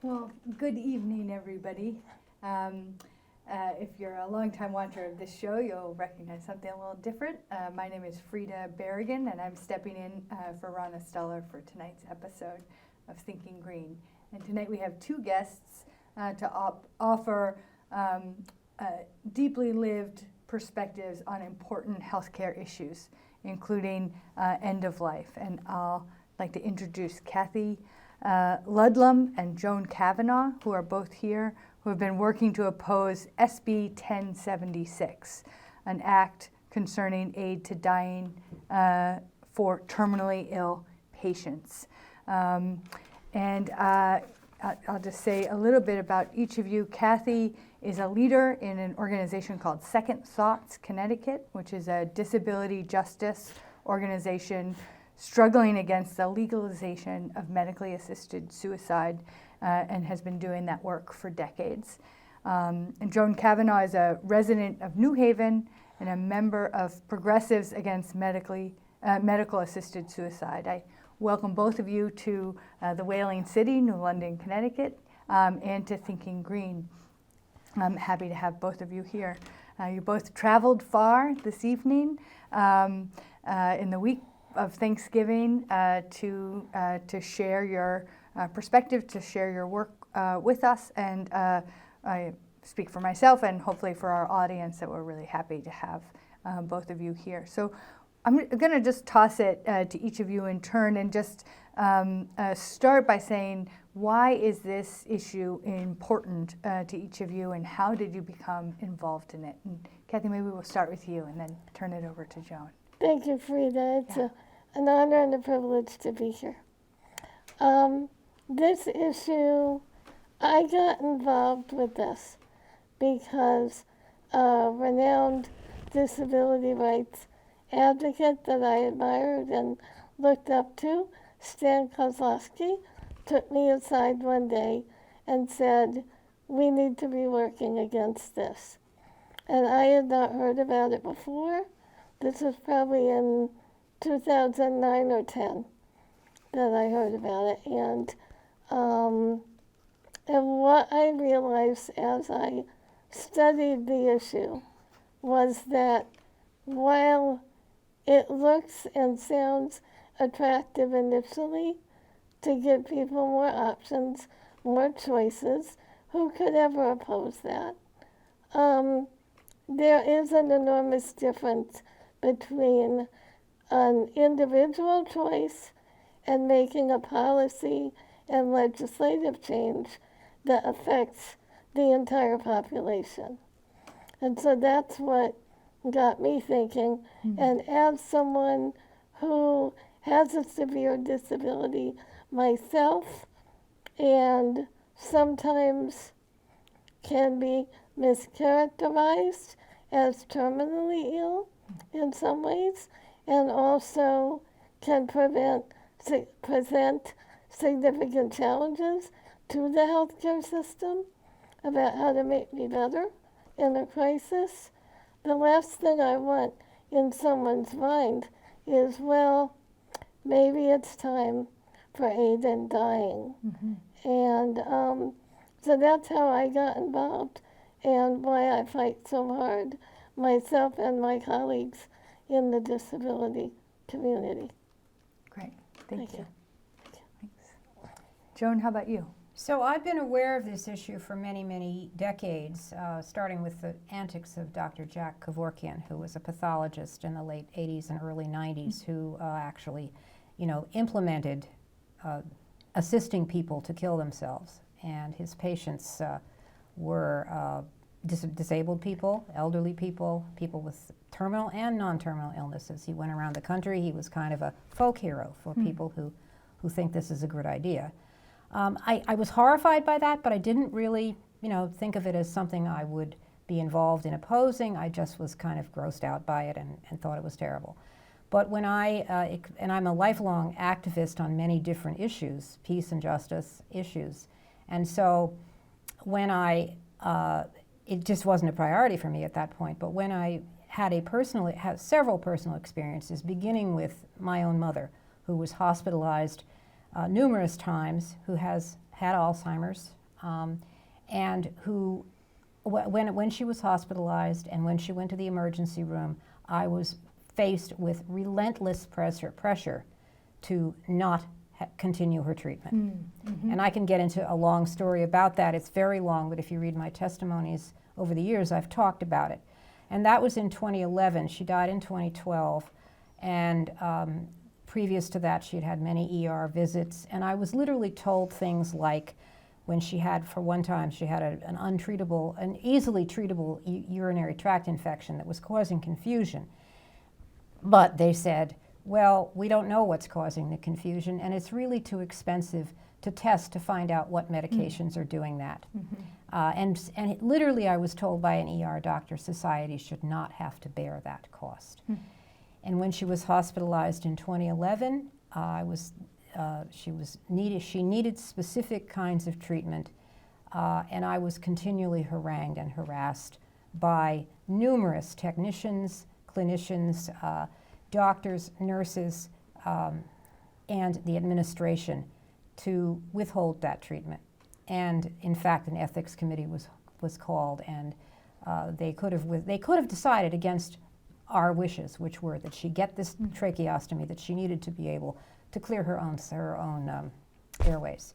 Well, good evening, everybody. If you're a longtime watcher of this show, you'll recognize something a little different. My name is Frida Berrigan, and I'm stepping in for Rana Steller for tonight's episode of Thinking Green. And tonight we have two guests to offer deeply lived perspectives on important healthcare issues, including end of life. And I'll like to introduce Cathy Ludlum and Joan Cavanagh, who are both here, who have been working to oppose SB 1076, an act concerning aid to dying for terminally ill patients. And I'll just say a little bit about each of you. Cathy is a leader in an organization called Second Thoughts Connecticut, which is a disability justice organization struggling against the legalization of medically assisted suicide, and has been doing that work for decades. And Joan Cavanagh is a resident of New Haven and a member of Progressives Against Medical Assisted Suicide. I welcome both of you to the Whaling City, New London, Connecticut, and to Thinking Green. I'm happy to have both of you here. You both traveled far this evening in the week of Thanksgiving to share your perspective, to share your work with us, and I speak for myself and hopefully for our audience that we're really happy to have both of you here. So I'm going to just toss it to each of you in turn and just start by saying, why is this issue important to each of you, and how did you become involved in it? And Cathy, maybe we'll start with you and then turn it over to Joan. Thank you, Frida. It's an honor and a privilege to be here. This issue, I got involved with this because a renowned disability rights advocate that I admired and looked up to, Stan Kozlowski, took me aside one day and said, "We need to be working against this." And I had not heard about it before. This was probably in 2009 or 10 that I heard about it. And what I realized as I studied the issue was that while it looks and sounds attractive initially to give people more options, more choices, who could ever oppose that? There is an enormous difference between an individual choice and making a policy and legislative change that affects the entire population. And so that's what got me thinking. Mm-hmm. And as someone who has a severe disability myself and sometimes can be mischaracterized as terminally ill in some ways, and also can present significant challenges to the healthcare system about how to make me better in a crisis. The last thing I want in someone's mind is, well, maybe it's time for aid in dying. Mm-hmm. And so that's how I got involved and why I fight so hard, myself and my colleagues in the disability community. Great, thank you. Thanks. Joan, how about you? So I've been aware of this issue for many, many decades, starting with the antics of Dr. Jack Kevorkian, who was a pathologist in the late 80s and early 90s, who actually, implemented assisting people to kill themselves. And his patients were disabled people, elderly people, people with terminal and non-terminal illnesses. He went around the country. He was kind of a folk hero for people who think this is a good idea. I was horrified by that, but I didn't really, think of it as something I would be involved in opposing. I just was kind of grossed out by it and thought it was terrible. But when and I'm a lifelong activist on many different issues, peace and justice issues, and so when it just wasn't a priority for me at that point, but when I had several personal experiences, beginning with my own mother, who was hospitalized numerous times, who has had Alzheimer's, and who, when she was hospitalized and when she went to the emergency room, I was faced with relentless pressure to not continue her treatment. Mm-hmm. And I can get into a long story about that. It's very long, but if you read my testimonies over the years, I've talked about it. And that was in 2011. She died in 2012. And previous to that, she had had many ER visits. And I was literally told things like, when she had, for one time, she had an easily treatable urinary tract infection that was causing confusion. But they said, well, we don't know what's causing the confusion, and it's really too expensive to test to find out what medications are doing that. Mm-hmm. And literally, I was told by an ER doctor, society should not have to bear that cost. Mm-hmm. And when she was hospitalized in 2011, she needed specific kinds of treatment, and I was continually harangued and harassed by numerous technicians, clinicians, doctors, nurses, and the administration to withhold that treatment. And in fact, an ethics committee was called, and they could have decided against our wishes, which were that she get this tracheostomy, that she needed to be able to clear her own airways.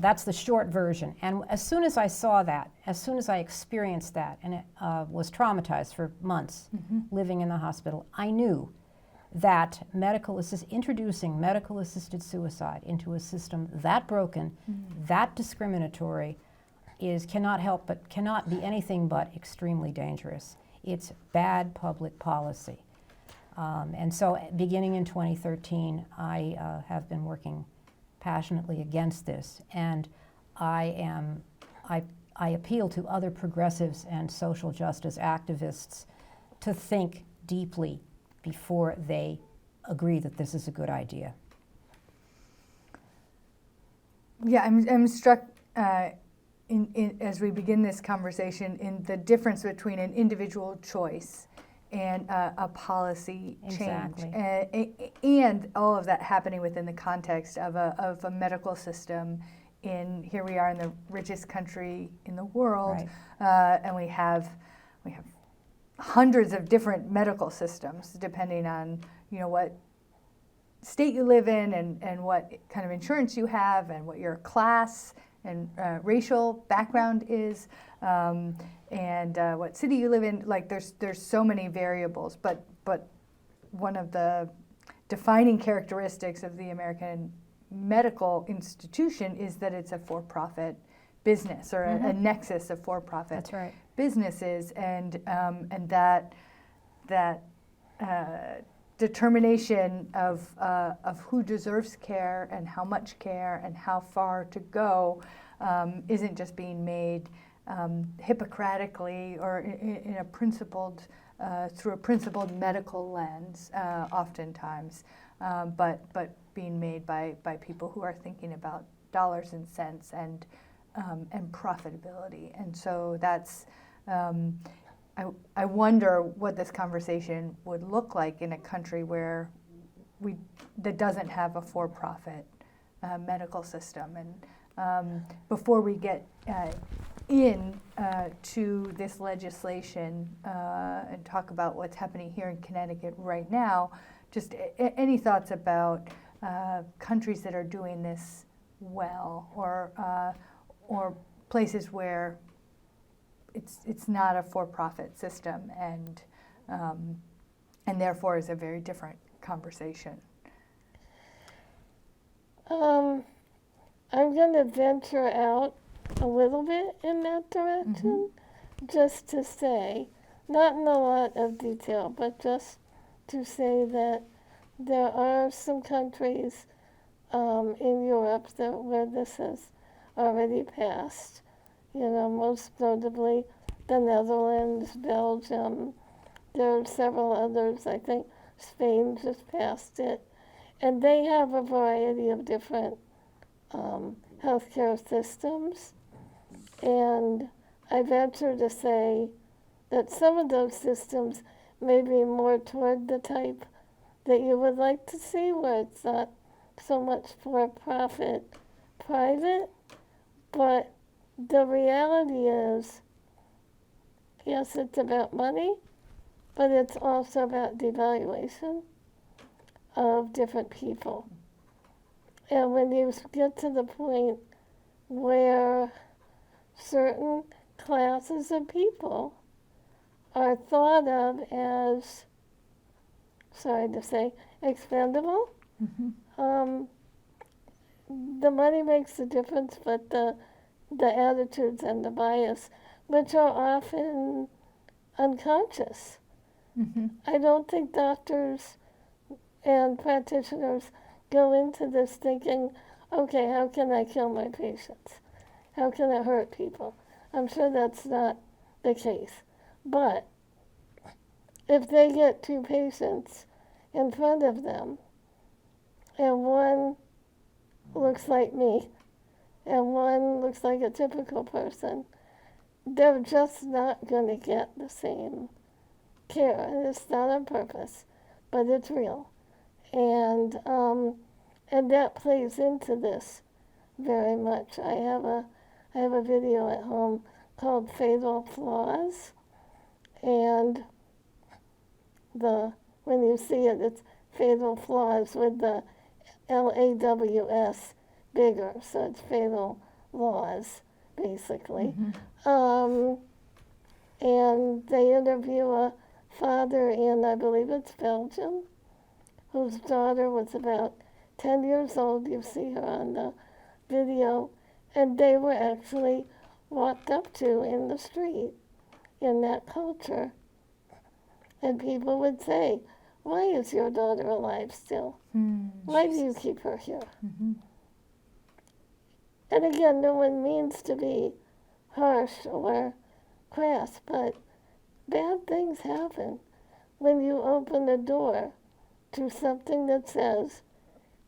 That's the short version. And as soon as I saw that, as soon as I experienced that, and it was traumatized for months living in the hospital, I knew that introducing medical-assisted suicide into a system that broken, that discriminatory, cannot be anything but extremely dangerous. It's bad public policy. And so beginning in 2013, I have been working passionately against this, and I appeal to other progressives and social justice activists to think deeply before they agree that this is a good idea. Yeah, I'm struck as we begin this conversation in the difference between an individual choice and a policy change, and all of that happening within the context of a medical system. Here we are in the richest country in the world, right. And we have hundreds of different medical systems depending on what state you live in and what kind of insurance you have and what your class and racial background is, and what city you live in. Like there's so many variables, but one of the defining characteristics of the American medical institution is that it's a for-profit business, or a nexus of for-profit That's right. businesses, and that determination of who deserves care and how much care and how far to go isn't just being made Hippocratically or in a principled through a principled medical lens, oftentimes, but being made by people who are thinking about dollars and cents and profitability. And so that's I wonder what this conversation would look like in a country where that doesn't have a for-profit medical system. And before we get to this legislation and talk about what's happening here in Connecticut right now, just any thoughts about countries that are doing this well, or places where it's not a for-profit system, and therefore is a very different conversation. I'm going to venture out a little bit in that direction, just to say, not in a lot of detail, but just to say that there are some countries in Europe where this has already passed. You know, most notably the Netherlands, Belgium. There are several others. I think Spain just passed it. And they have a variety of different healthcare systems. And I venture to say that some of those systems may be more toward the type that you would like to see, where it's not so much for-profit private, but the reality is, yes, it's about money, but it's also about devaluation of different people. And when you get to the point where certain classes of people are thought of as, sorry to say, expendable, the money makes a difference, but the attitudes and the bias, which are often unconscious. I don't think doctors and practitioners go into this thinking, okay, how can I kill my patients? How can I hurt people? I'm sure that's not the case. But if they get two patients in front of them, and one looks like me, and one looks like a typical person, they're just not going to get the same care. And it's not on purpose, but it's real. And that plays into this very much. I have a video at home called Fatal Flaws, and when you see it, it's Fatal Flaws with the LAWS bigger, so it's Fatal Laws, basically. And they interview a father in, I believe it's Belgium, whose daughter was about 10 years old. You see her on the video. And they were actually walked up to in the street in that culture. And people would say, why is your daughter alive still? Why do you keep her here? And again, no one means to be harsh or crass, but bad things happen when you open a door to something that says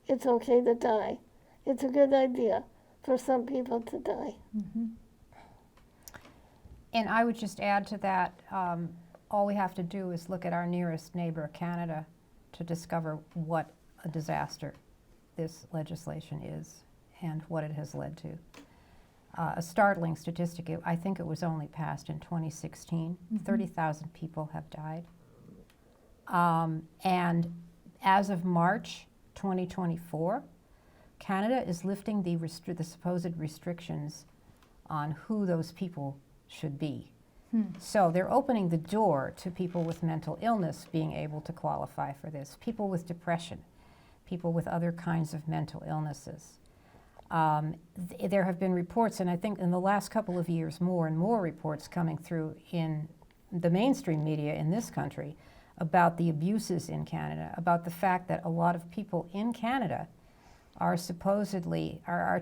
it's okay to die. It's a good idea for some people to die. And I would just add to that, all we have to do is look at our nearest neighbor, Canada, to discover what a disaster this legislation is and what it has led to. A startling statistic, I think it was only passed in 2016. 30,000 people have died. And as of March 2024, Canada is lifting the supposed restrictions on who those people should be. So they're opening the door to people with mental illness being able to qualify for this, people with depression, people with other kinds of mental illnesses. There have been reports, and I think in the last couple of years, more and more reports coming through in the mainstream media in this country about the abuses in Canada, about the fact that a lot of people in Canada are supposedly are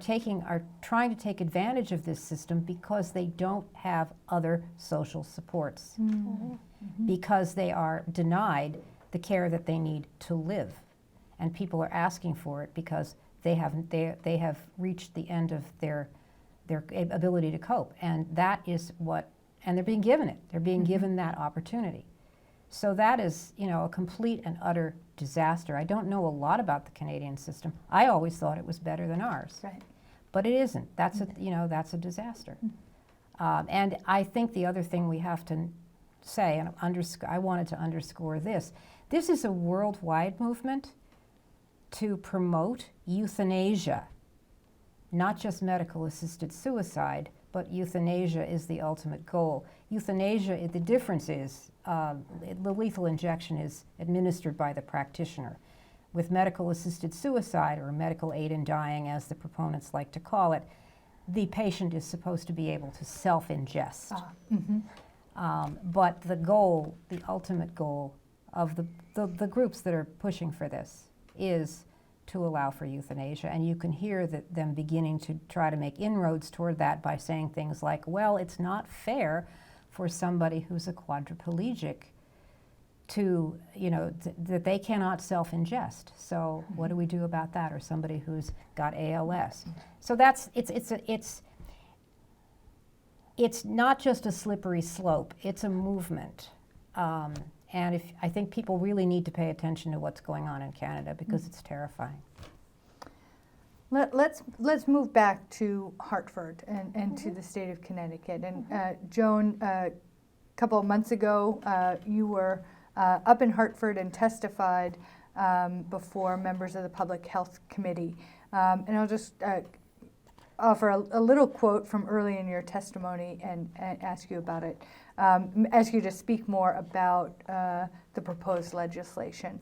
trying to take advantage of this system because they don't have other social supports, because they are denied the care that they need to live, and people are asking for it because they have reached the end of their ability to cope, and that is what, and they're being given it. They're being given that opportunity. So that is, a complete and utter disaster. I don't know a lot about the Canadian system. I always thought it was better than ours, but it isn't. That's a disaster. And I think the other thing we have to say, and I wanted to underscore this. This is a worldwide movement to promote euthanasia, not just medical-assisted suicide, but euthanasia is the ultimate goal. Euthanasia, the difference is the lethal injection is administered by the practitioner. With medical-assisted suicide, or medical aid in dying, as the proponents like to call it, the patient is supposed to be able to self-ingest. But the goal, the ultimate goal of the groups that are pushing for this is to allow for euthanasia. And you can hear them beginning to try to make inroads toward that by saying things like, well, it's not fair for somebody who's a quadriplegic to, that they cannot self-ingest. So what do we do about that? Or somebody who's got ALS. So it's not just a slippery slope, it's a movement. And I think people really need to pay attention to what's going on in Canada because it's terrifying. Let's move back to Hartford and to the state of Connecticut. And Joan, a couple of months ago, you were up in Hartford and testified before members of the Public Health Committee. And I'll just offer a little quote from early in your testimony and ask you about it. Ask you to speak more about the proposed legislation.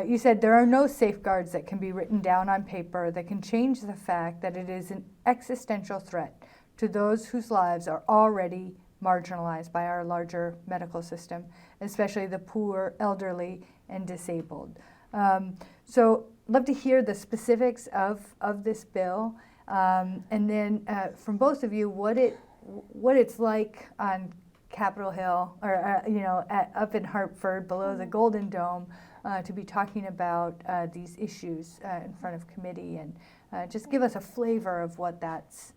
You said there are no safeguards that can be written down on paper that can change the fact that it is an existential threat to those whose lives are already marginalized by our larger medical system, especially the poor, elderly, and disabled. So love to hear the specifics of this bill, and then from both of you, what it's like on Capitol Hill, or up in Hartford, below the Golden Dome, to be talking about these issues in front of committee, and just give us a flavor of what that's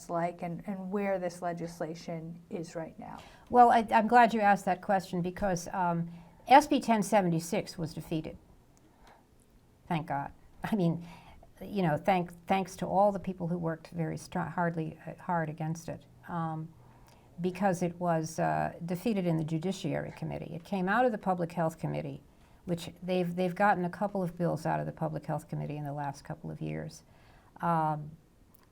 like and where this legislation is right now. Well, I'm glad you asked that question because SB 1076 was defeated. Thank God. I mean, thanks to all the people who worked very hard against it, because it was defeated in the Judiciary Committee. It came out of the Public Health Committee, which they've gotten a couple of bills out of the Public Health Committee in the last couple of years,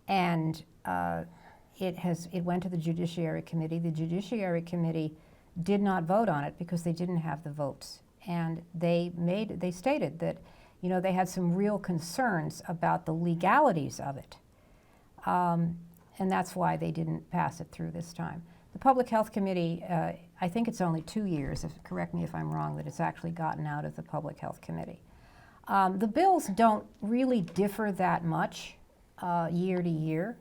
and it went to the Judiciary Committee. The Judiciary Committee did not vote on it because they didn't have the votes, and they stated that they had some real concerns about the legalities of it, and that's why they didn't pass it through this time. The Public Health Committee, I think it's only 2 years, correct me if I'm wrong, that it's actually gotten out of the Public Health Committee. The bills don't really differ that much year to year.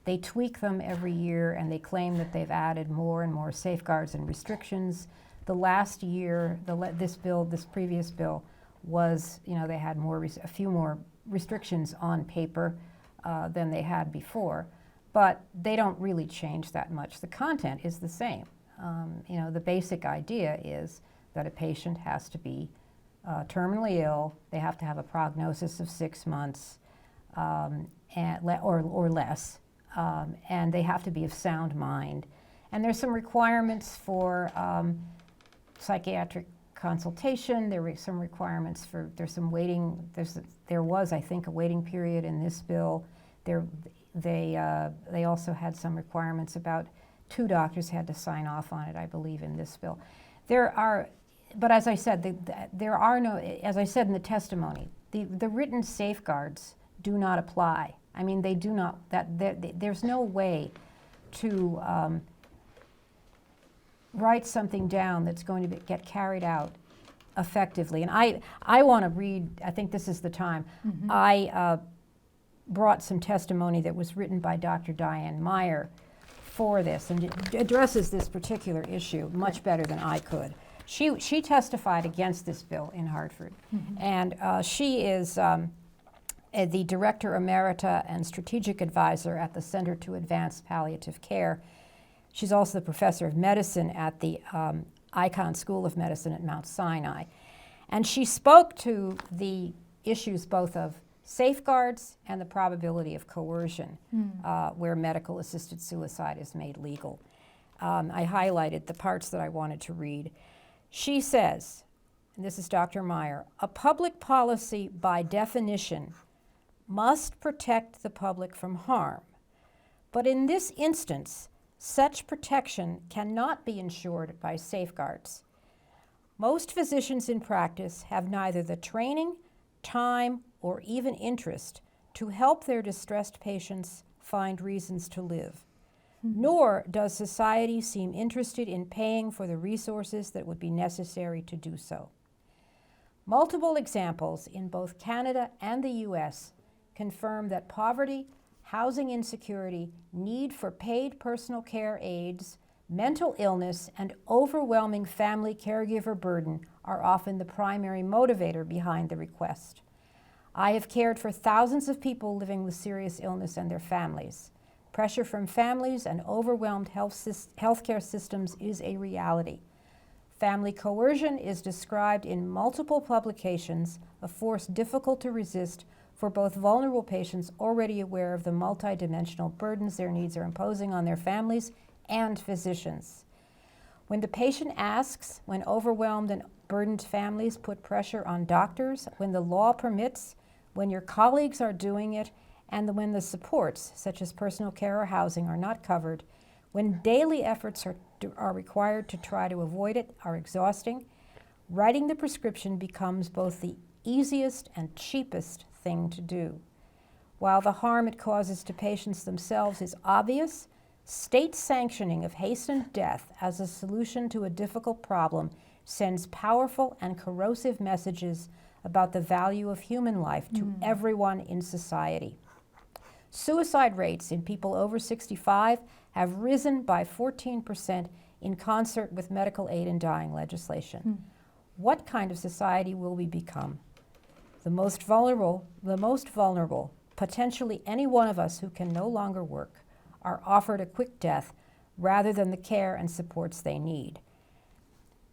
They tweak them every year, and they claim that they've added more and more safeguards and restrictions. The last year, this previous bill was, they had a few more restrictions on paper than they had before, but they don't really change that much. The content is the same. The basic idea is that a patient has to be terminally ill. They have to have a prognosis of 6 months or less, and they have to be of sound mind. And there's some requirements for psychiatric consultation. There were some requirements for, there was, I think, a waiting period in this bill. They also had some requirements about 2 doctors had to sign off on it, I believe, in this bill. But as I said, there are no, as I said in the testimony, the written safeguards do not apply. I mean, they do not, there's no way to write something down that's going to get carried out effectively. And I want to read, I think this is the time, I brought some testimony that was written by Dr. Diane Meyer for this, and it addresses this particular issue much better than I could. She testified against this bill in Hartford, and she is the Director Emerita and Strategic Advisor at the Center to Advance Palliative Care. She's also the Professor of Medicine at the Icahn School of Medicine at Mount Sinai. And she spoke to the issues both of safeguards and the probability of coercion where medical-assisted suicide is made legal. I highlighted the parts that I wanted to read. She says, and this is Dr. Meyer, a public policy by definition must protect the public from harm. But in this instance, such protection cannot be ensured by safeguards. Most physicians in practice have neither the training, time, or even interest to help their distressed patients find reasons to live. Nor does society seem interested in paying for the resources that would be necessary to do so. Multiple examples in both Canada and the US confirm that poverty, housing insecurity, need for paid personal care aides, mental illness, and overwhelming family caregiver burden are often the primary motivator behind the request. I have cared for thousands of people living with serious illness and their families. Pressure from families and overwhelmed healthcare systems is a reality. Family coercion is described in multiple publications, a force difficult to resist for both vulnerable patients already aware of the multidimensional burdens their needs are imposing on their families and physicians. When the patient asks, when overwhelmed and burdened families put pressure on doctors, when the law permits, when your colleagues are doing it, and when the supports, such as personal care or housing, are not covered, when daily efforts are required to try to avoid it, are exhausting, writing the prescription becomes both the easiest and cheapest thing to do. While the harm it causes to patients themselves is obvious, state sanctioning of hastened death as a solution to a difficult problem sends powerful and corrosive messages about the value of human life to everyone in society. Suicide rates in people over 65 have risen by 14% in concert with medical aid in dying legislation. What kind of society will we become? The most vulnerable, potentially any one of us who can no longer work, are offered a quick death rather than the care and supports they need.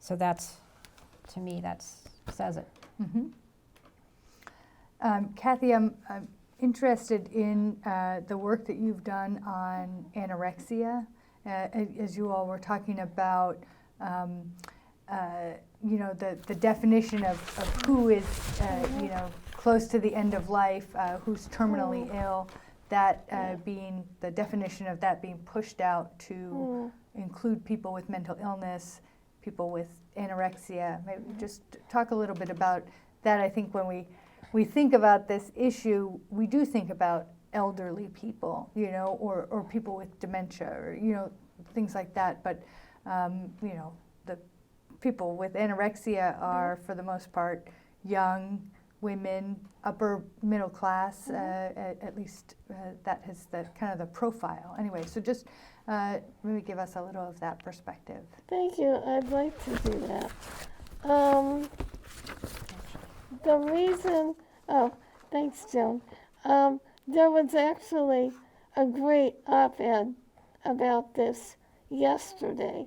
So that's, to me, that says it. Cathy, I'm interested in the work that you've done on anorexia. As you all were talking about, the definition of who is, close to the end of life, who's terminally ill, that being the definition of that being pushed out to include people with mental illness, people with anorexia. Maybe just talk a little bit about that. I think when we think about this issue, we do think about elderly people, or people with dementia, or things like that. But the people with anorexia are, for the most part, young women, upper middle class. At least that is the kind of the profile. Anyway, so just maybe give us a little of that perspective. Thank you. I'd like to do that. The reason, thanks, Joan. There was actually a great op-ed about this yesterday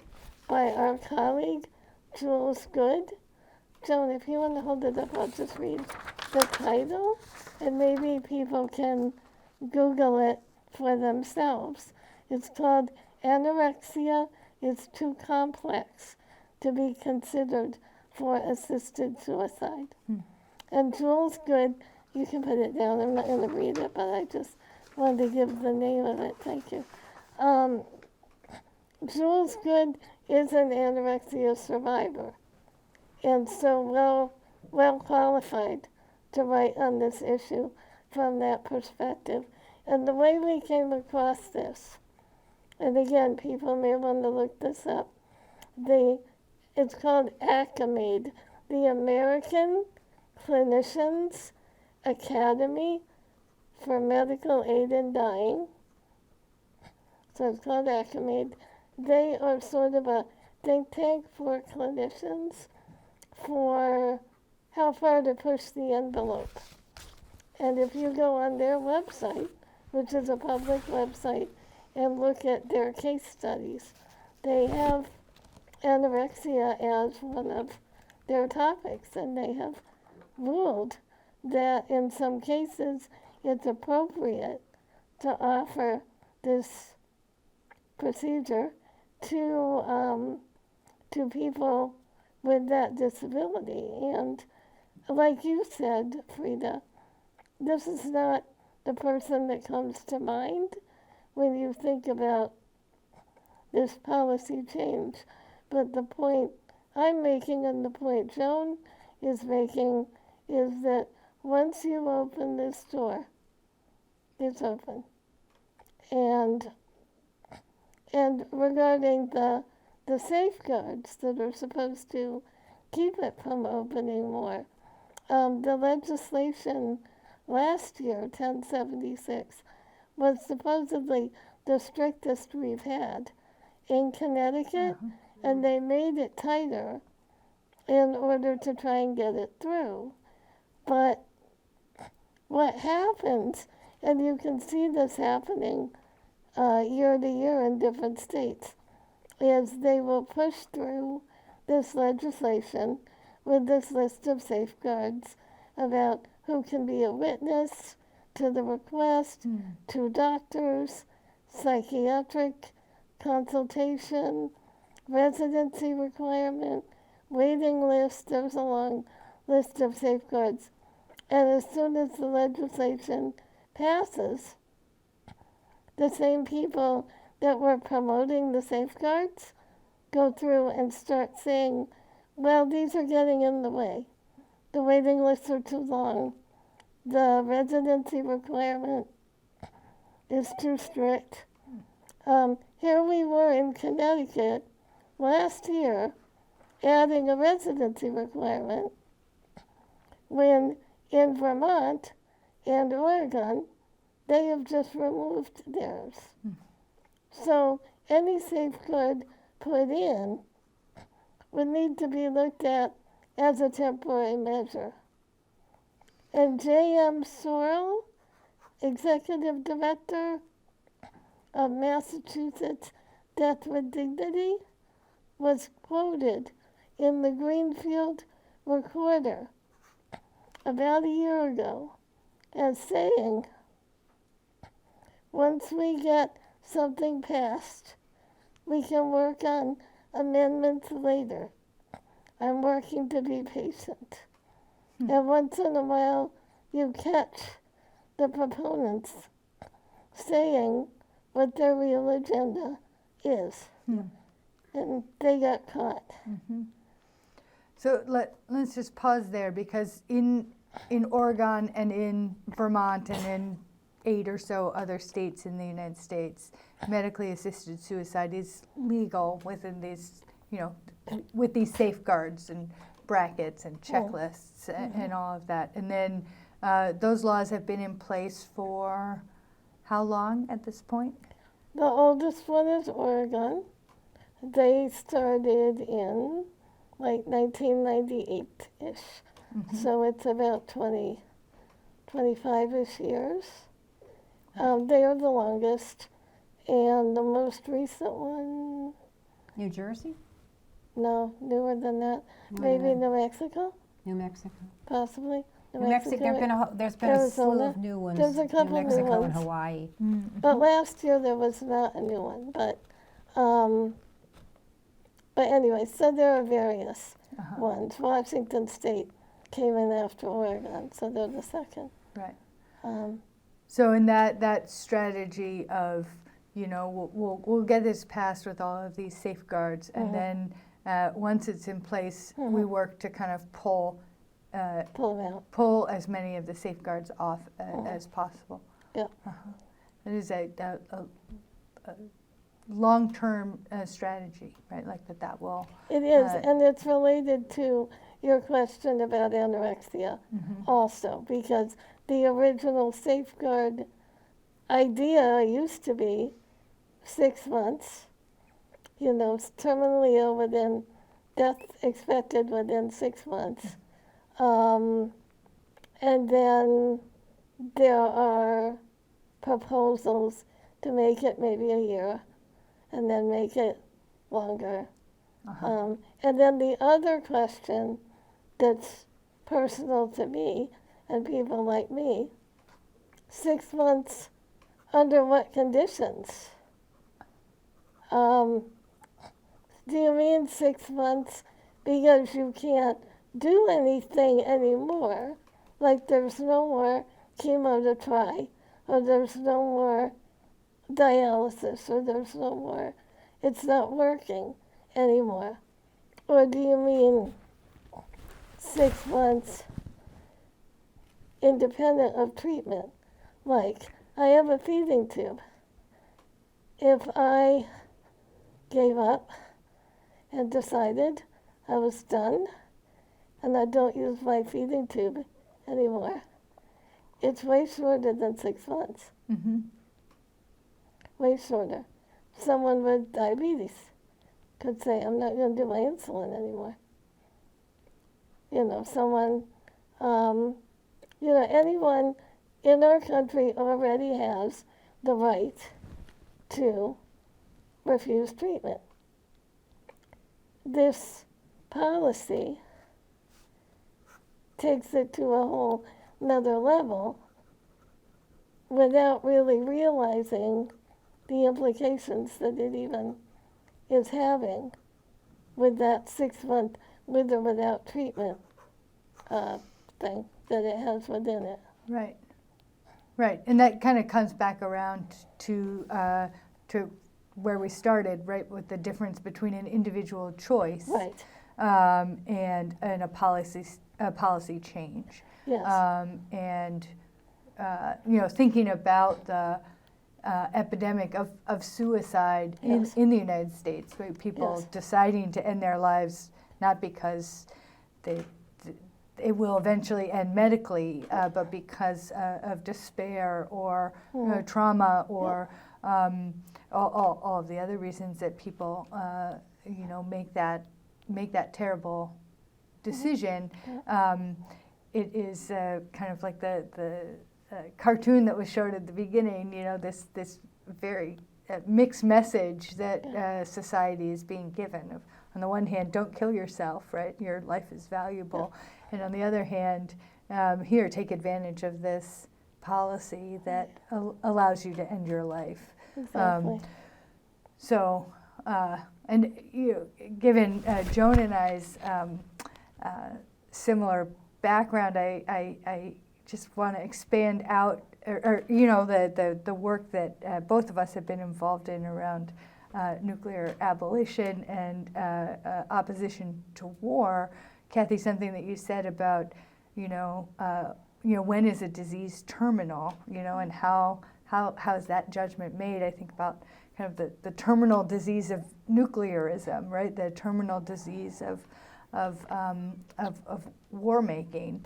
by our colleague, Jules Good. Joan, if you want to hold it up, I'll just read the title, and maybe people can Google it for themselves. It's called Anorexia is Too Complex to be Considered for Assisted Suicide. And Jules Good, you can put it down, I'm not going to read it, but I just wanted to give the name of it, thank you. Jules Good is an anorexia survivor, and so well qualified to write on this issue from that perspective. And the way we came across this, and again, people may want to look this up, it's called ACAMAID, the American Clinicians Academy for Medical Aid in Dying. So it's called ACAMAID. They are sort of a think tank for clinicians for how far to push the envelope. And if you go on their website, which is a public website, and look at their case studies, they have anorexia as one of their topics, and they have ruled that in some cases it's appropriate to offer this procedure to people with that disability. And like you said, Frida, this is not the person that comes to mind when you think about this policy change. But the point I'm making and the point Joan is making is that once you open this door, it's open. And regarding the safeguards that are supposed to keep it from opening more, the legislation last year, 1076, was supposedly the strictest we've had in Connecticut, and they made it tighter in order to try and get it through. But what happens, and you can see this happening year to year in different states, is they will push through this legislation with this list of safeguards about who can be a witness to the request, to doctors, psychiatric consultation, residency requirement, waiting list. There's a long list of safeguards. And as soon as the legislation passes, the same people that were promoting the safeguards go through and start saying, well, these are getting in the way. The waiting lists are too long. The residency requirement is too strict. Here we were in Connecticut last year adding a residency requirement when in Vermont and Oregon, they have just removed theirs. So any safeguard put in would need to be looked at as a temporary measure. And J.M. Sorrell, Executive Director of Massachusetts Death with Dignity, was quoted in the Greenfield Recorder about a year ago as saying, once we get something passed, we can work on amendments later. I'm working to be patient. And once in a while, you catch the proponents saying what their real agenda is. And they got caught. So let's just pause there, because in Oregon and in Vermont and in 8 or so other states in the United States, medically assisted suicide is legal within these, with these safeguards and brackets and checklists and all of that. And then those laws have been in place for how long at this point? The oldest one is Oregon. They started in like 1998-ish. So it's about 25-ish years. They are the longest. And the most recent one, New Jersey? no, newer than that. Newer than Maybe that. New Mexico, New Mexico. possibly. New Mexico. There's been a slew Arizona. of new ones. There's a couple New new Mexico and ones. Hawaii. But last year there was not a new one. But anyway, so there are various ones. Washington State came in after Oregon, so they're the second. Right. Um, So in that strategy of, we'll get this passed with all of these safeguards, and then once it's in place, we work to kind of pull as many of the safeguards off as possible. Yeah. It is a long-term strategy, right? Like that will. It is, and it's related to your question about anorexia also, because the original safeguard idea used to be 6 months, terminally ill within, death expected within 6 months. And then there are proposals to make it maybe a year and then make it longer. And then the other question that's personal to me and people like me, 6 months under what conditions? Do you mean 6 months because you can't do anything anymore? Like there's no more chemo to try, or there's no more dialysis, or there's no more, it's not working anymore? Or do you mean 6 months independent of treatment? Like, I have a feeding tube. If I gave up and decided I was done and I don't use my feeding tube anymore, it's way shorter than 6 months. Mm-hmm. Way shorter. Someone with diabetes could say, I'm not going to do my insulin anymore. You know, someone, anyone in our country already has the right to refuse treatment. This policy takes it to a whole another level without really realizing the implications that it even is having with that 6 month with or without treatment thing that it has within it. Right. Right, and that kind of comes back around to where we started, right, with the difference between an individual choice, Right. And a policy change. Yes. And thinking about the epidemic of suicide Yes. in the United States, right? People Yes. deciding to end their lives not because it will eventually end medically, but because of despair or trauma or all of the other reasons that people make that terrible decision. It is kind of like the cartoon that was showed at the beginning. This very mixed message that society is being given. Of, on the one hand, don't kill yourself, right? Your life is valuable. And on the other hand, here, take advantage of this policy that allows you to end your life. Exactly. Given Joan and I's similar background, I just want to expand out, the work that both of us have been involved in around nuclear abolition and opposition to war. Cathy, something that you said about, when is a disease terminal, and how is that judgment made? I think about kind of the terminal disease of nuclearism, right? The terminal disease of war making,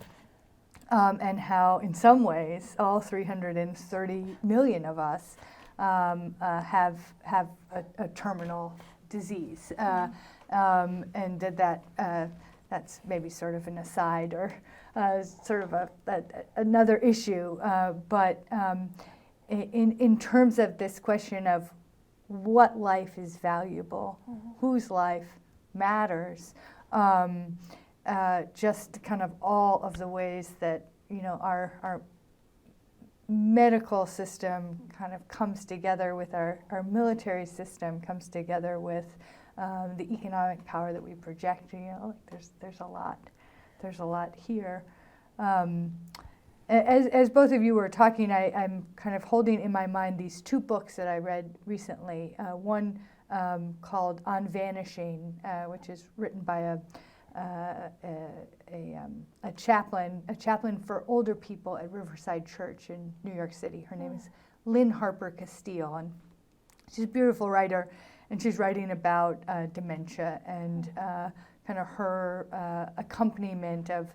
and how, in some ways, all 330 million of us have a terminal disease, and that's maybe sort of an aside or sort of another issue. But in terms of this question of what life is valuable, whose life matters, just kind of all of the ways that our medical system kind of comes together with our military system, comes together with the economic power that we project. There's a lot here. As both of you were talking, I'm kind of holding in my mind these two books that I read recently. One called On Vanishing, which is written by a chaplain for older people at Riverside Church in New York City. Her name is Lynn Harper Castile, and she's a beautiful writer, and she's writing about dementia and kind of her accompaniment of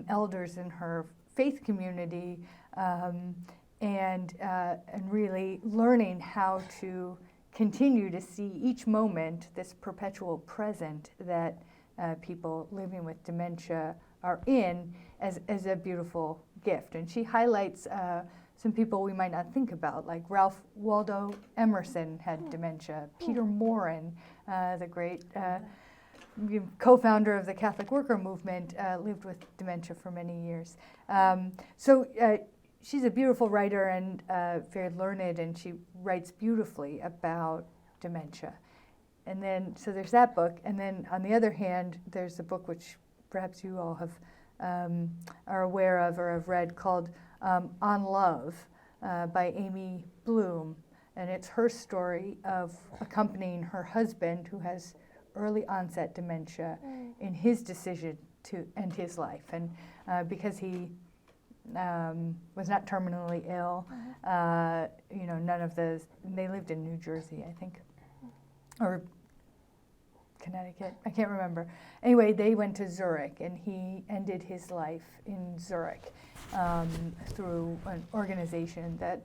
elders in her faith community, and really learning how to continue to see each moment, this perpetual present that people living with dementia are in, as a beautiful gift. And she highlights some people we might not think about, like Ralph Waldo Emerson had dementia. Peter Morin, the great co-founder of the Catholic Worker Movement, lived with dementia for many years. She's a beautiful writer and very learned, and she writes beautifully about dementia. And then, so there's that book. And then on the other hand, there's a book which perhaps you all are aware of or have read, called On Love, by Amy Bloom. And it's her story of accompanying her husband, who has early onset dementia, in his decision to end his life. And because he was not terminally ill, none of they lived in New Jersey, I think, or Connecticut, I can't remember. Anyway, they went to Zurich, and he ended his life in Zurich through an organization that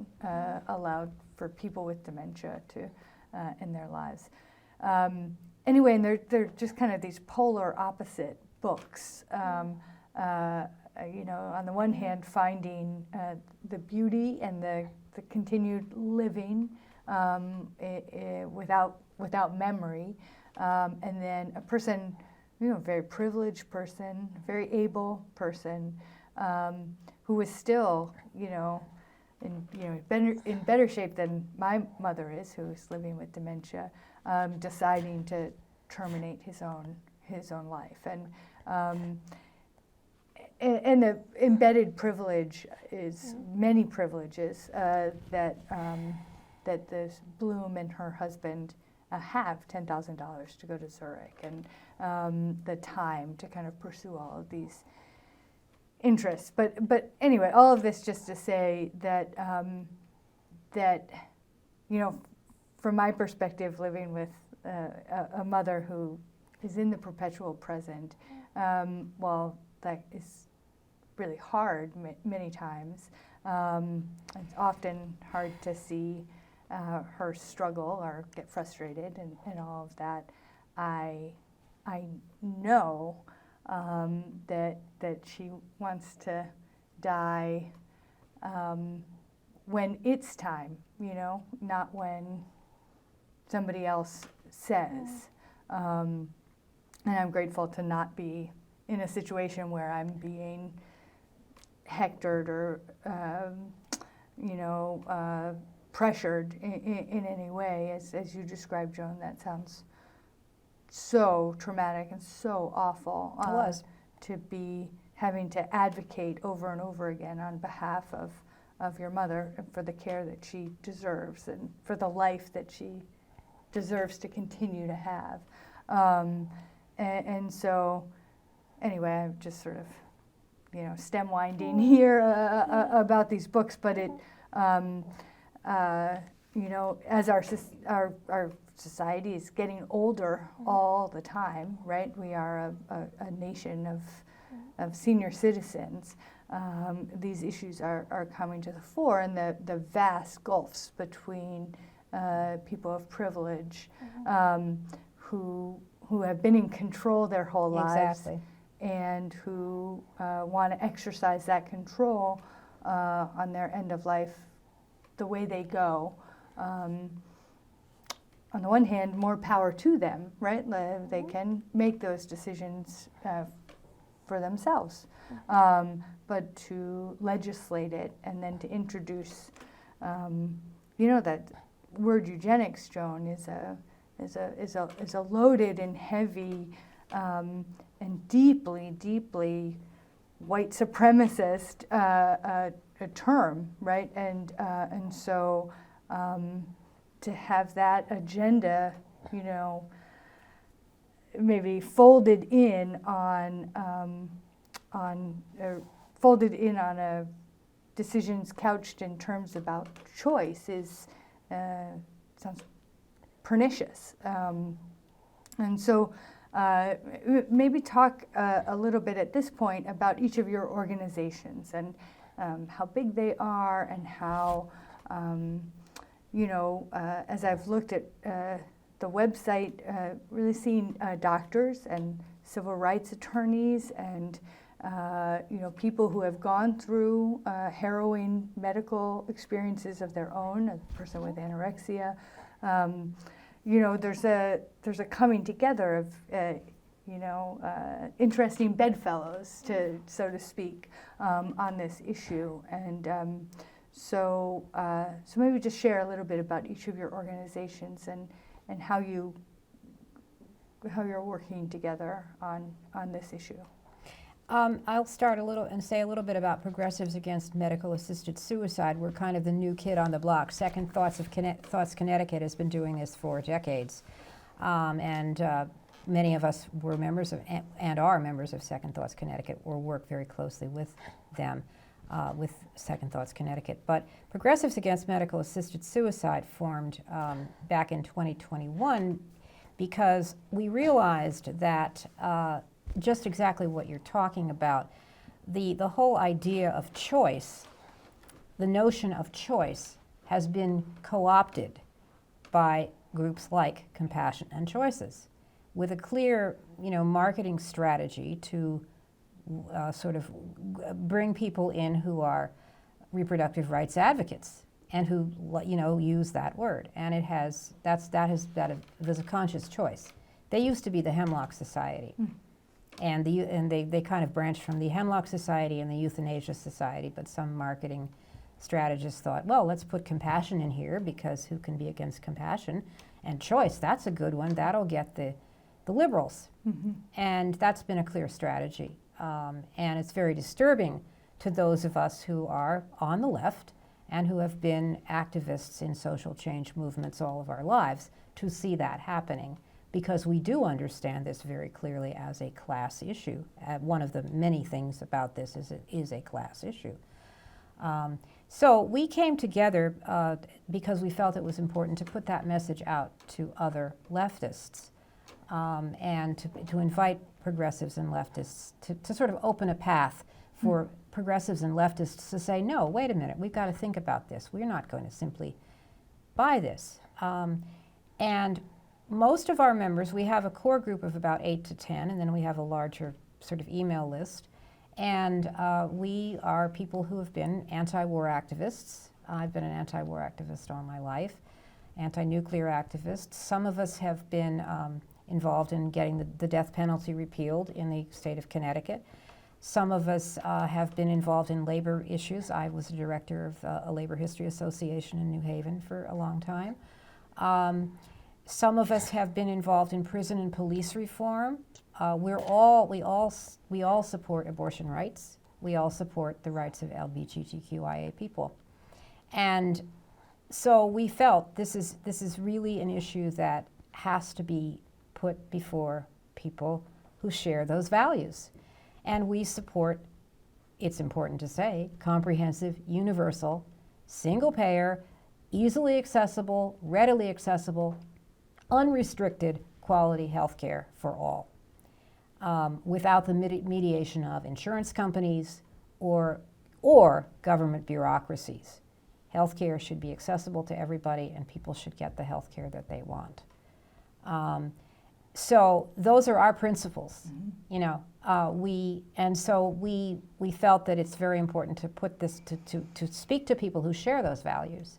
allowed for people with dementia to end their lives. Anyway, and they're just kind of these polar opposite books. On the one hand, finding the beauty and the continued living without memory, and then a person, very privileged person, very able person, who was still, in better shape than my mother is, who is living with dementia, deciding to terminate his own life. And the embedded privilege is many privileges that this Bloom and her husband have $10,000 to go to Zurich, and the time to kind of pursue all of these interests. But anyway, all of this just to say that from my perspective, living with a mother who is in the perpetual present, well, that is really hard many times. It's often hard to see her struggle or get frustrated and all of that. I know that she wants to die when it's time, not when somebody else says. And I'm grateful to not be in a situation where I'm being hectored or pressured in any way, as you described, Joan. That sounds so traumatic and so awful. It was. To be having to advocate over and over again on behalf of your mother and for the care that she deserves and for the life that she deserves to continue to have. And so, anyway, I'm just sort of, stem winding here about these books, but it, as our society is getting older all the time, right? We are a nation of senior citizens. These issues are coming to the fore, and the vast gulfs between people of privilege who have been in control their whole lives. Exactly. And who want to exercise that control on their end of life the way they go. On the one hand, more power to them, right? They can make those decisions for themselves. But to legislate it and then to introduce, that word eugenics, Joan, is a loaded and heavy and deeply, deeply white supremacist a term, right? And so to have that agenda, maybe folded in on a decisions couched in terms about choice is sounds pernicious. And so maybe talk a little bit at this point about each of your organizations and how big they are and how, as I've looked at the website, really seeing doctors and civil rights attorneys and people who have gone through harrowing medical experiences of their own, a person with anorexia. There's a coming together of interesting bedfellows, so to speak, on this issue, and so maybe just share a little bit about each of your organizations and how you're working together on this issue. I'll start a little and say a little bit about Progressives Against Medical-Assisted Suicide. We're kind of the new kid on the block. Second Thoughts Connecticut has been doing this for decades. And many of us were members of, and are members of Second Thoughts Connecticut, or work very closely with them, with Second Thoughts Connecticut. But Progressives Against Medical-Assisted Suicide formed back in 2021 because we realized that just exactly what you're talking about, the whole idea of choice, the notion of choice, has been co-opted by groups like Compassion and Choices, with a clear, marketing strategy to sort of bring people in who are reproductive rights advocates and who, use that word. And that was a conscious choice. They used to be the Hemlock Society. And they kind of branched from the Hemlock Society and the Euthanasia Society, but some marketing strategists thought, well, let's put compassion in here, because who can be against compassion? And choice, that's a good one. That'll get the liberals. And that's been a clear strategy. And it's very disturbing to those of us who are on the left and who have been activists in social change movements all of our lives to see that happening, because we do understand this very clearly as a class issue. One of the many things about this is it is a class issue. So we came together because we felt it was important to put that message out to other leftists, and to invite progressives and leftists to sort of open a path for progressives and leftists to say, no, wait a minute, we've got to think about this. We're not going to simply buy this. And most of our members, we have a core group of about 8 to 10, and then we have a larger sort of email list. And we are people who have been anti-war activists. I've been an anti-war activist all my life, anti-nuclear activists. Some of us have been involved in getting the death penalty repealed in the state of Connecticut. Some of us have been involved in labor issues. I was the director of a labor history association in New Haven for a long time. Some of us have been involved in prison and police reform. We all support abortion rights. We all support the rights of LGBTQIA people. And so we felt this is really an issue that has to be put before people who share those values. And we support, it's important to say, comprehensive, universal, single payer, easily accessible, readily accessible, unrestricted quality health care for all, without the mediation of insurance companies or government bureaucracies. Health care should be accessible to everybody, and people should get the health care that they want. So those are our principles, we felt that it's very important to put this, to speak to people who share those values,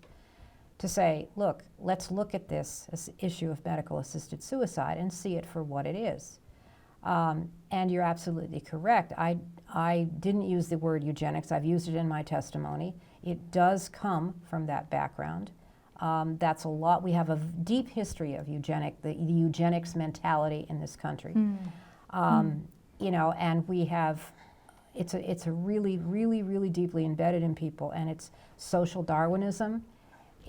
to say, look, let's look at this issue of medical-assisted suicide and see it for what it is. And you're absolutely correct. I didn't use the word eugenics. I've used it in my testimony. It does come from that background. That's a lot. We have a deep history of the eugenics mentality in this country. And we have, it's a really, really, really deeply embedded in people, and it's social Darwinism.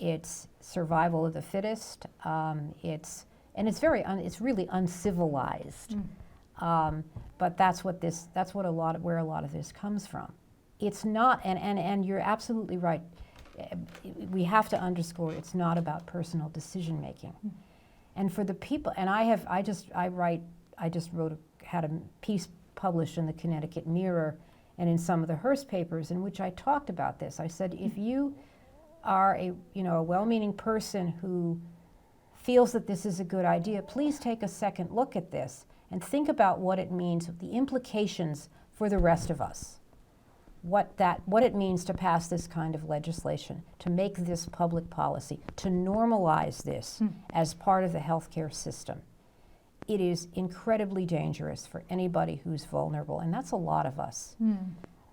It's survival of the fittest. It's really uncivilized. But that's where a lot of this comes from. It's not, and you're absolutely right. We have to underscore it's not about personal decision making. And for the people, and had a piece published in the Connecticut Mirror and in some of the Hearst papers in which I talked about this. I said, if you are a well-meaning person who feels that this is a good idea, please take a second look at this and think about what it means, the implications for the rest of us. What it means to pass this kind of legislation, to make this public policy, to normalize this as part of the healthcare system. It is incredibly dangerous for anybody who's vulnerable, and that's a lot of us.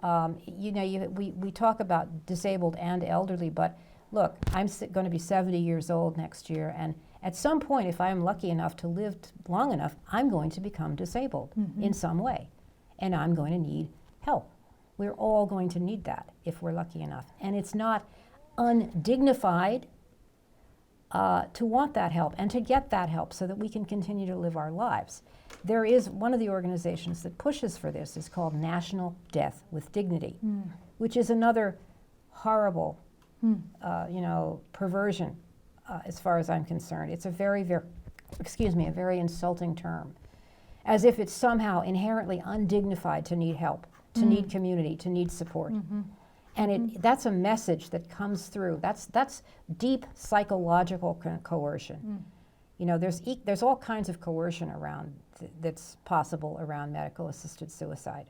We talk about disabled and elderly, but look, I'm going to be 70 years old next year, and at some point, if I'm lucky enough to live long enough, I'm going to become disabled in some way. and I'm going to need help. We're all going to need that if we're lucky enough. And it's not undignified to want that help and to get that help so that we can continue to live our lives. There is one of the organizations that pushes for this is called National Death with Dignity, which is another horrible, perversion as far as I'm concerned. It's a very, a very insulting term, as if it's somehow inherently undignified to need help, to need community, to need support. And that's a message that comes through. That's deep psychological coercion. There's all kinds of coercion around that's possible around medical assisted suicide.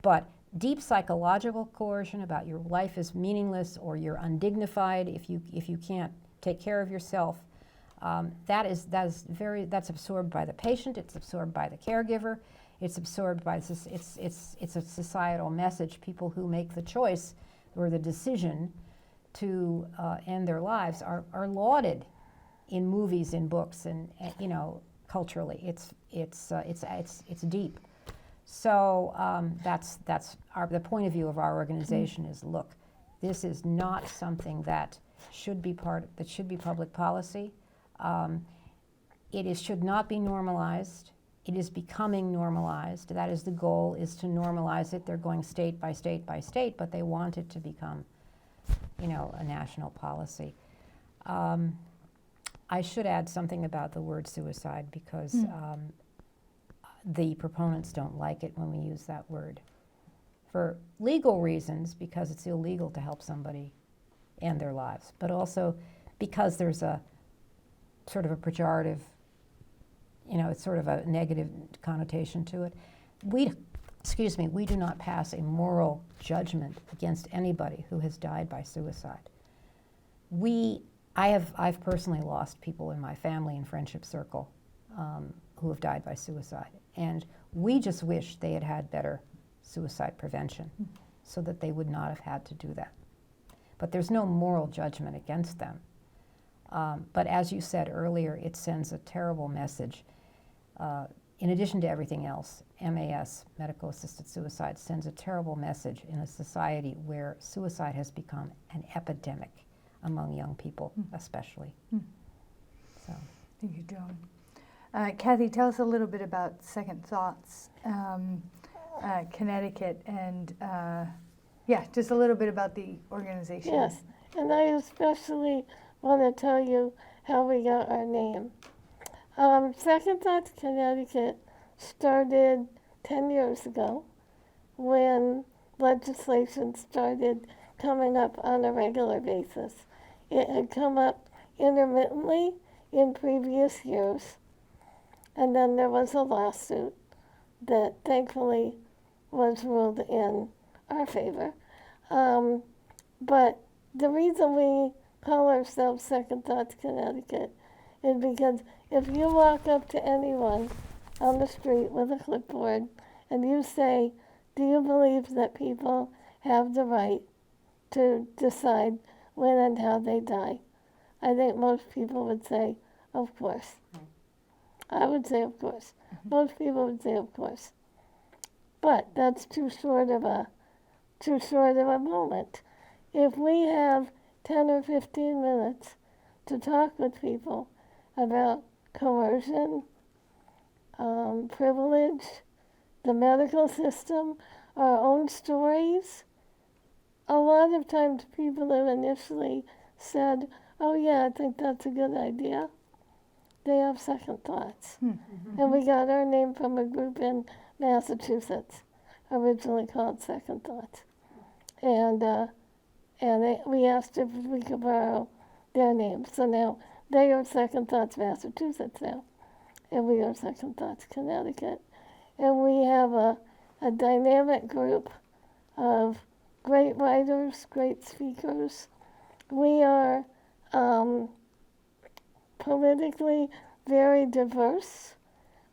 But deep psychological coercion about your life is meaningless or you're undignified if you can't take care of yourself, that's absorbed by the patient, it's absorbed by the caregiver, it's absorbed by it's a societal message. People who make the choice or the decision to end their lives are lauded in movies, in books, and culturally. It's deep. So that's the point of view of our organization is, look, this is not something that should be public policy. Should not be normalized. It is becoming normalized. That is the goal, is to normalize it. They're going state by state by state, but they want it to become, a national policy. I should add something about the word suicide because the proponents don't like it when we use that word. For legal reasons, because it's illegal to help somebody end their lives, but also because there's a sort of a pejorative, it's sort of a negative connotation to it. We do not pass a moral judgment against anybody who has died by suicide. I've personally lost people in my family and friendship circle who have died by suicide, and we just wish they had had better suicide prevention so that they would not have had to do that. But there's no moral judgment against them. But as you said earlier, it sends a terrible message. In addition to everything else, MAS, medical assisted suicide, sends a terrible message in a society where suicide has become an epidemic among young people, especially. So. Thank you, Joan. Cathy, tell us a little bit about Second Thoughts, Connecticut, and just a little bit about the organization. Yes, and I especially want to tell you how we got our name. Second Thoughts Connecticut started 10 years ago when legislation started coming up on a regular basis. It had come up intermittently in previous years, and then there was a lawsuit that thankfully was ruled in our favor. But the reason we call ourselves Second Thoughts Connecticut is because if you walk up to anyone on the street with a clipboard and you say, do you believe that people have the right to decide when and how they die? I think most people would say, of course. I would say, of course. Most people would say, of course. But that's too short of a moment. If we have 10 or 15 minutes to talk with people about coercion, privilege, the medical system, our own stories, a lot of times people have initially said, oh yeah, I think that's a good idea. They have second thoughts. And we got our name from a group in Massachusetts, originally called Second Thoughts. And we asked if we could borrow their names. So now they are Second Thoughts Massachusetts now, and we are Second Thoughts Connecticut. And we have a dynamic group of great writers, great speakers. We are politically very diverse.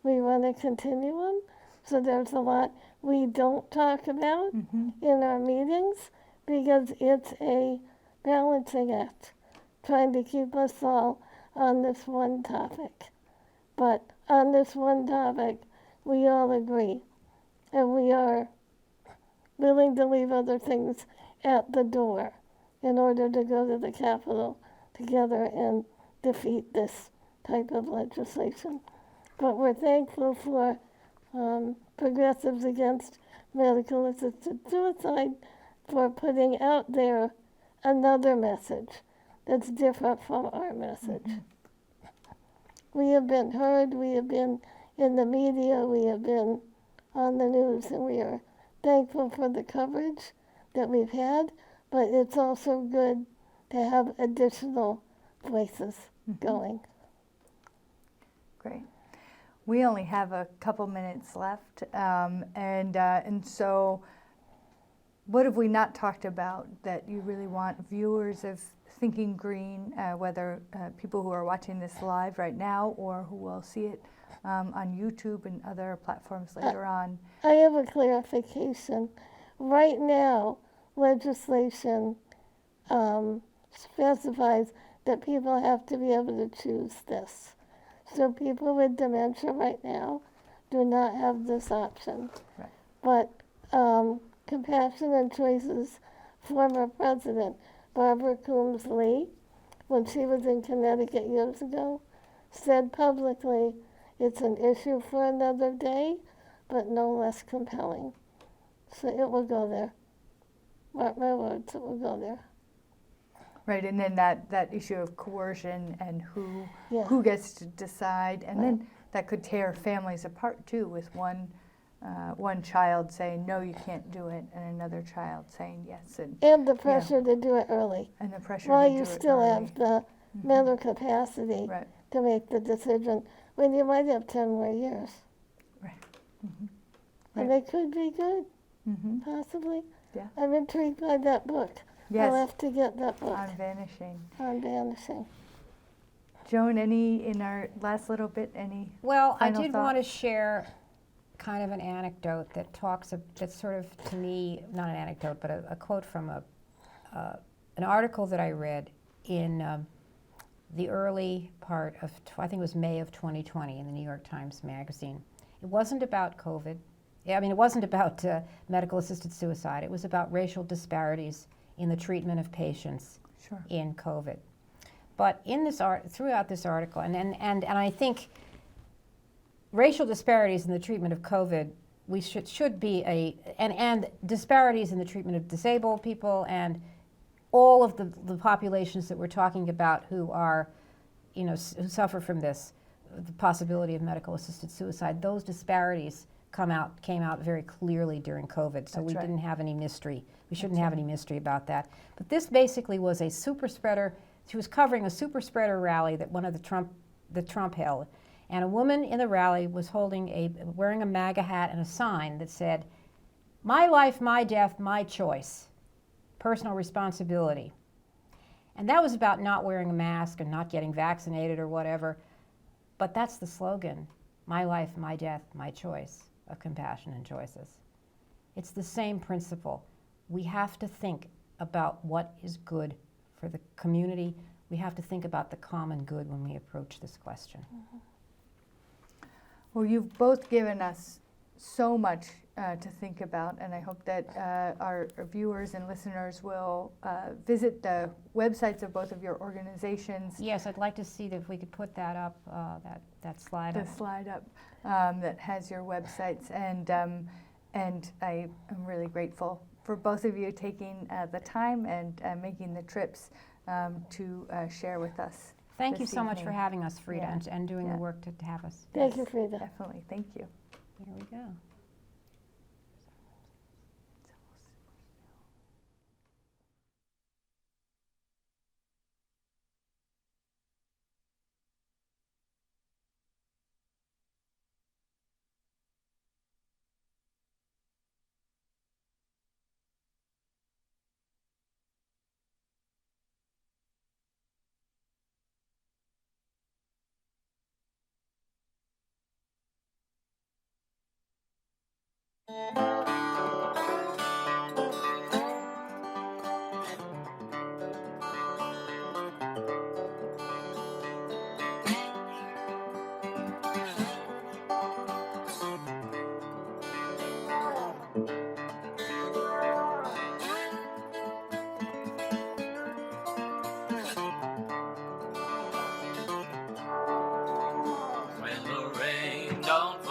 We run a continuum, so there's a lot we don't talk about in our meetings because it's a balancing act, trying to keep us all on this one topic. But on this one topic, we all agree. and we are willing to leave other things at the door in order to go to the Capitol together and defeat this type of legislation. But we're thankful for Progressives Against Medical Assisted Suicide for putting out there another message that's different from our message. We have been heard, we have been in the media, we have been on the news, and we are thankful for the coverage that we've had, but it's also good to have additional voices going. Great. We only have a couple minutes left, and so what have we not talked about that you really want viewers of Thinking Green, whether people who are watching this live right now or who will see it on YouTube and other platforms later on? I have a clarification. Right now, legislation specifies that people have to be able to choose this. So people with dementia right now do not have this option. Right. But Compassion and Choices former president Barbara Coombs Lee, when she was in Connecticut years ago, said publicly it's an issue for another day, but no less compelling. So it will go there. Mark my words, it will go there. Right, and then that issue of coercion and who gets to decide, and Right. then that could tear families apart too, with one child saying no, you can't do it, and another child saying yes, And the pressure to do it early. and the pressure While to do you it still early. have the mental capacity Right. to make the decision, when you might have 10 more years. Right. And they could be good, Mm-hmm. possibly. Yeah. I'm intrigued by that book. Yes. I'll have to get that book On vanishing. on vanishing. Joan, any in our last little bit? Any? Well, I final did want to thoughts? share kind of an anecdote that that's sort of, to me, not an anecdote, but a quote from an article that I read in the early part of, I think it was May of 2020 in the New York Times Magazine. It wasn't about COVID. I mean, it wasn't about medical assisted suicide. It was about racial disparities in the treatment of patients Sure. in COVID. But in this throughout this article, and I think racial disparities in the treatment of COVID, we should be and disparities in the treatment of disabled people and all of the populations that we're talking about who are, who suffer from this, the possibility of medical assisted suicide. Those disparities came out very clearly during COVID, so That's we right. didn't have any mystery. We shouldn't have any mystery about that. But this basically was a super spreader. She was covering a super spreader rally that one of the Trump held, and a woman in the rally was wearing a MAGA hat and a sign that said, "My life, my death, my choice, personal responsibility." And that was about not wearing a mask and not getting vaccinated or whatever. But that's the slogan, "My life, my death, my choice," of Compassion and Choices. It's the same principle. We have to think about what is good for the community. We have to think about the common good when we approach this question. Well, you've both given us so much to think about, and I hope that our viewers and listeners will visit the websites of both of your organizations. Yes, I'd like to see if we could put that up, that slide up. The slide up that has your websites, and I am really grateful for both of you taking the time and making the trips to share with us. Thank you this so much for evening. having us, Frida, Yeah. and doing Yeah. the work to have us. Thank Yes, you, Frida. Definitely, thank you. There we go. Don't